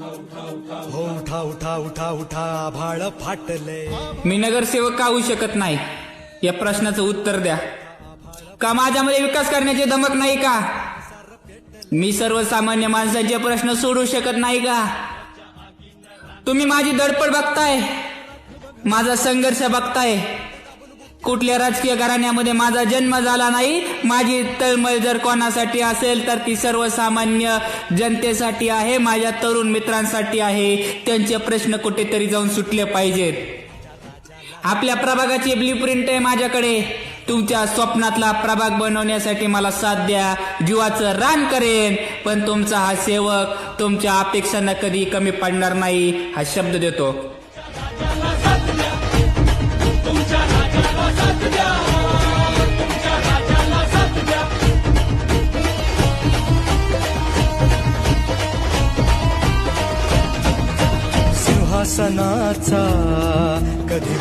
हो उठा उठा उठा उठा आभाळ फाटले. मी नगरसेवक का होऊ शकत नाही या प्रश्नाचं उत्तर द्या. का माझ्यामध्ये विकास करण्याची धमक नाही का? मी सर्वसामान्य माणसांचे प्रश्न सोडवू शकत नाही का? तुम्ही माझी धडपड बघताय, माझा संघर्ष बघताय. कुठल्या राजकीय घराण्यामध्ये माझा जन्म झाला नाही. माझी तळमळ जर कोणासाठी असेल तर ती सर्वसामान्य जनतेसाठी आहे, माझ्या तरुण मित्रांसाठी आहे. त्यांचे प्रश्न कुठेतरी जाऊन सुटले पाहिजेत. आपल्या प्रभागाची ब्ल्यूप्रिंट आहे माझ्याकडे. तुमच्या स्वप्नातला प्रभाग बनवण्यासाठी मला साथ द्या, जीवाचं रान करेन. पण तुमचा हा सेवक तुमच्या अपेक्षांना कधी कमी पडणार नाही हा शब्द देतो. सिंहासनाचा कधी